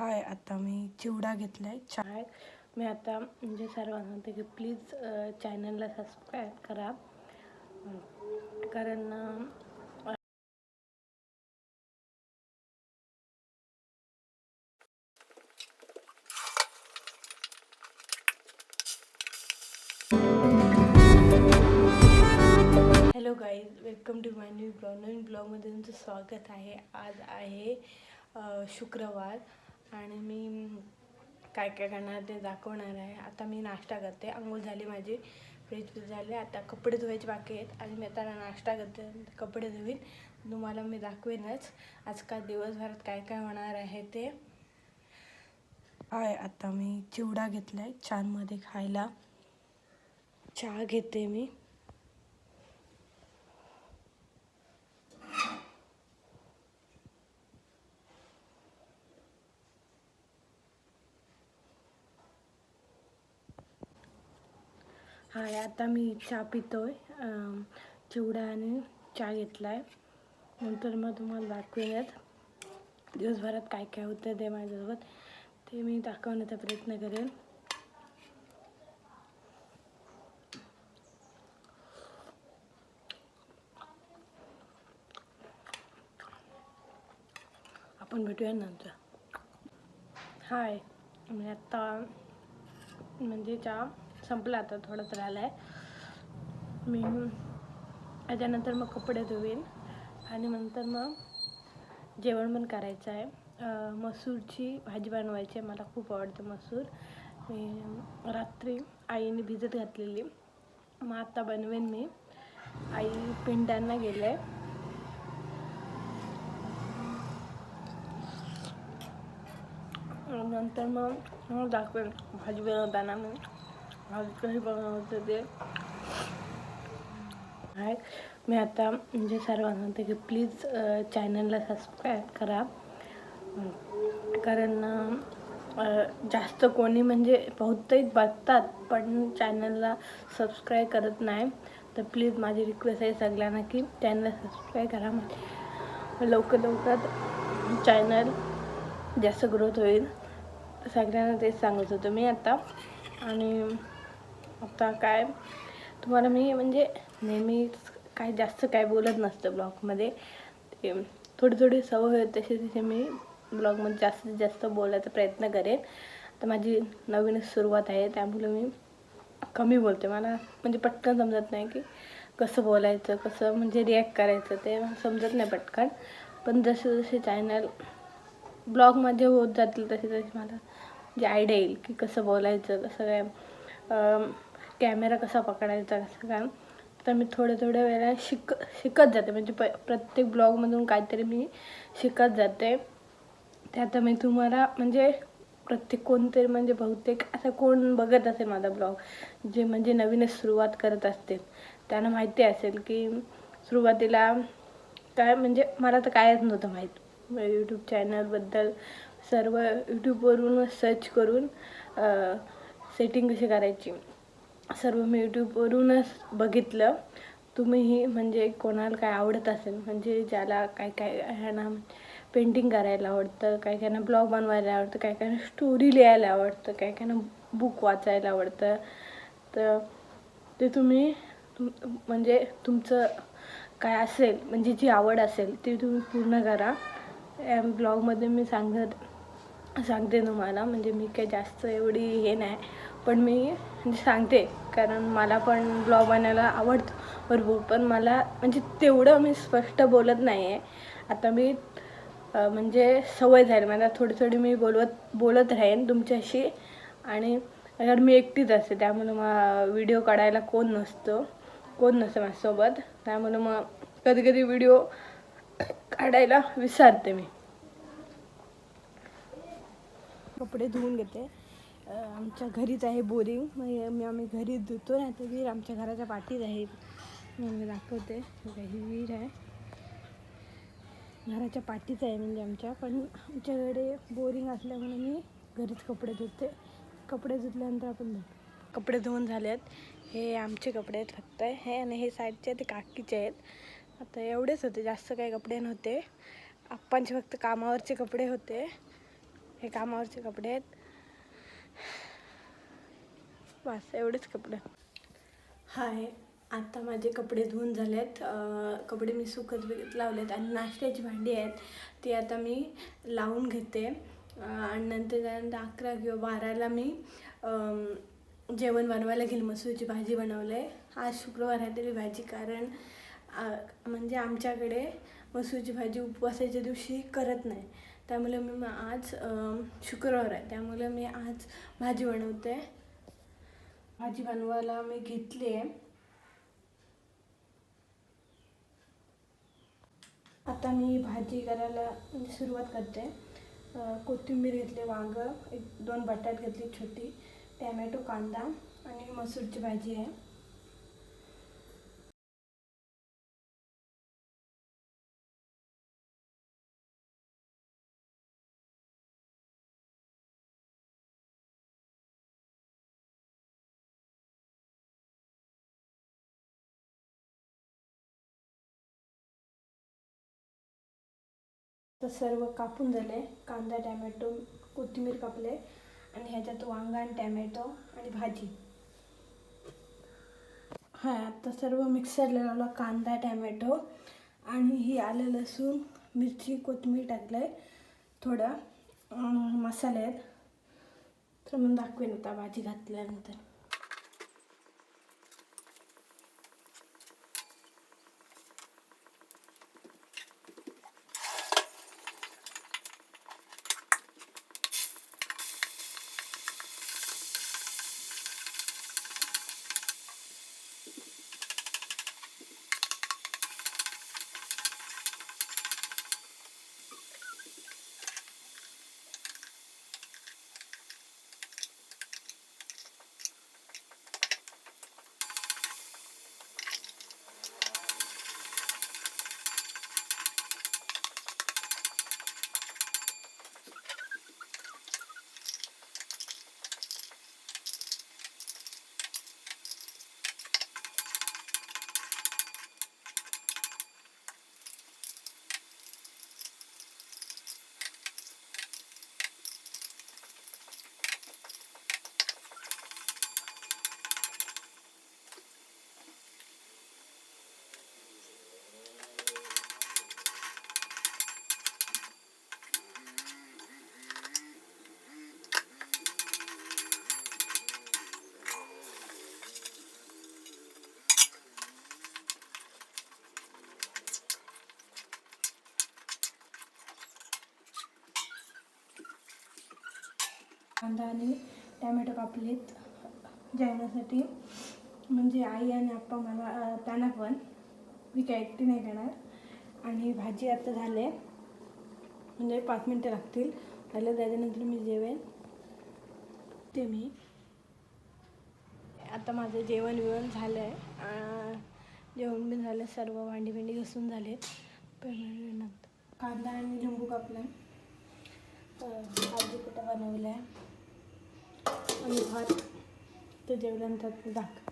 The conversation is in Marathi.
आता मी चिवडा घेतलाय चाय. मी आता म्हणजे सर्वांना म्हणते की प्लीज चॅनलला सबस्क्राईब करा, कारण hello guys, welcome to my new blog. नवीन ब्लॉगमध्ये तुमचं स्वागत आहे. आज आहे शुक्रवार आणि मी काय काय करणार ते दाखवणार आहे. आता मी नाश्ता करते. अंघोळ झाली माझी, फ्रेश झाले. आता कपडे धुवायचे बाकी आहेत आणि मी आता नाश्ता करते, कपडे धुवीन. तुम्हाला मी दाखवेनच आज का दिवसभरात काय काय होणार आहे ते. आता मी चिवडा घेतलाय छानमध्ये खायला. चहा घेते मी. आता मी चहा पितोय. चिवडा आणि चहा घेतलाय. नंतर मग तुम्हाला दाखवेनच दिवसभरात काय काय होतं ते माझ्यासोबत, ते मी दाखवण्याचा प्रयत्न करेन. आपण भेटूया नंतर. मी आत्ता म्हणजे चहा संपला, आता थोडाच राहिला आहे. मी त्याच्यानंतर मग कपडे धुवेन आणि नंतर मग जेवण पण करायचं आहे. मसूरची भाजी बनवायची आहे. मला खूप आवडतं मसूर. मी रात्री आईने भिजत घातलेली, मग आता बनवेन मी. आई पिंडांना गेले. नंतर मग दाखवेन भाजी बनवताना मी भाजी कशी बनवते ते. मी आता म्हणजे सर्वांना म्हणते की प्लीज चॅनलला सबस्क्राईब करा, कारण जास्त कोणी म्हणजे बहुतेक बघतात पण चॅनलला सबस्क्राईब करत नाही. तर प्लीज माझी रिक्वेस्ट आहे सगळ्यांना की चॅनलला सबस्क्राईब करा. लवकर चॅनल जास्त ग्रोथ होईल. सगळ्यांना तेच सांगत होतो मी आता. आणि आता काय तुम्हाला मी म्हणजे नेहमी काय जास्त काय बोलत नसतं ब्लॉगमध्ये. ते थोडी सवय होते तशी मी ब्लॉगमध्ये जास्तीत जास्त बोलायचा प्रयत्न करेन. तर माझी नवीनच सुरुवात आहे, त्यामुळे मी कमी बोलते. मला म्हणजे पटकन समजत नाही की कसं बोलायचं, कसं म्हणजे रिॲक्ट करायचं, ते समजत नाही पटकन. पण जसे चॅनल ब्लॉगमध्ये होत जातील तसे मला जे आयडिया येईल की कसं बोलायचं, कसं काय कॅमेरा कसा पकडायचा, कसं काय. तर मी थोड्या वेळा शिकत जाते. म्हणजे प्रत्येक ब्लॉगमधून काहीतरी मी शिकत जाते. ते आता मी तुम्हाला म्हणजे प्रत्येक कोणतरी म्हणजे बहुतेक असं कोण बघत असेल माझा ब्लॉग, जे म्हणजे नवीनच सुरुवात करत असतील, त्यांना माहिती असेल की सुरुवातीला काय म्हणजे मला तर कायच नव्हतं माहीत यूट्यूब चॅनलबद्दल. सर्व यूट्यूबवरून सर्च करून सेटिंग कशी करायची सर्व मी यूट्यूबवरूनच बघितलं. तुम्हीही म्हणजे कोणाला काय आवडत असेल, म्हणजे ज्याला काय काय ह्यांना पेंटिंग करायला आवडतं, काय कायना ब्लॉग बनवायला आवडतं, काय कायना स्टोरी लिहायला आवडतं, काय कायना बुक वाचायला आवडतं, तर ते तुम्ही म्हणजे तुमचं काय असेल म्हणजे जी आवड असेल ती तुम्ही पूर्ण करा. या ब्लॉगमध्ये मी सांगते तुम्हाला. म्हणजे मी काही जास्त एवढी हे नाही, पण मी म्हणजे सांगते कारण मला पण ब्लॉग बनायला आवडतं भरपूर. पण मला म्हणजे तेवढं मी स्पष्ट बोलत नाही आहे. आता मी म्हणजे सवय झाली मला, थोडी मी बोलत राहीन तुमच्याशी. आणि कारण मी एकटीच असते, त्यामुळे मग व्हिडिओ काढायला कोण नसतं माझ्यासोबत. त्यामुळे मग कधी व्हिडिओ काढायला विसरते मी. कपडे धुवून घेते. आमच्या घरीच आहे बोरिंग, आम्ही घरीच धुतो. नाही तर विहीर आमच्या घराच्या पाठीच आहे. मी दाखवते, ही विहीर आहे घराच्या पाठीच आहे म्हणजे आमच्या. पण आमच्याकडे बोरिंग असल्यामुळे मी घरीच कपडे धुते. कपडे धुतल्यानंतर आपण कपडे धुवून झाले आहेत. हे आमचे कपडे आहेत फक्त हे, आणि हे साईडचे ते काकीचे आहेत. आता एवढेच होते, जास्त काही कपडे नव्हते. आप्पांचे फक्त कामावरचे कपडे होते. हे कामावरचे कपडे आहेत. बस एवढेच कपडे. हाय, आता माझे कपडे धुवून झालेत. कपडे मी सुकत लावलेत आणि नाश्त्याची भांडी आहेत ती आता मी लावून घेते. आणि नंतर त्यानंतर 11 किंवा 12ला मी जेवण बनवायला घेईल. मसूरची भाजी बनवले. आज शुक्रवार आहे तरी भाजी, कारण म्हणजे आमच्याकडे मसूरची भाजी उपवासाच्या दिवशी करत नाही. त्यामुळे मी आज शुक्रवार आहे त्यामुळे मी आज भाजी बनवते. भाजी बनवायला मी घेतली आहे. आता मी भाजी करायला म्हणजे सुरुवात करते. कोथिंबीर घेतली, वांगं, 2 बटाट घेतली छोटी, टॅमॅटो, कांदा आणि मसूरची भाजी आहे. तर सर्व कापून झाले. कांदा, टॅमॅटो, कोथिंबीर कापले आणि ह्याच्यात वांगा आणि टॅमॅटो आणि भाजी. हा, आता सर्व मिक्सरला लावला. कांदा, टॅमॅटो आणि ही आलं, लसूण, मिरची, कोथिंबीर टाकलं आहे. थोडा मसाले आहेत तर मग दाखवेन आता भाजी घातल्यानंतर. कांदा आणि टॅमॅटो कापलेत जेवणासाठी, म्हणजे आई आणि आप्पा मला त्यांना पण, मी काय एकटी नाही देणार. आणि भाजी आता झाले म्हणजे 5 मिनटं लागतील. झालं त्याच्यानंतर मी जेवेन ते मी. आता माझं जेवण बिवण झालं आहे. जेवण बिन झालं, सर्व भांडी घासून झालेत. कांदा आणि लिंबू कापला, भाजी कुठं बनवलं आहे आणि भात तर जेवल्यानंतर दाख.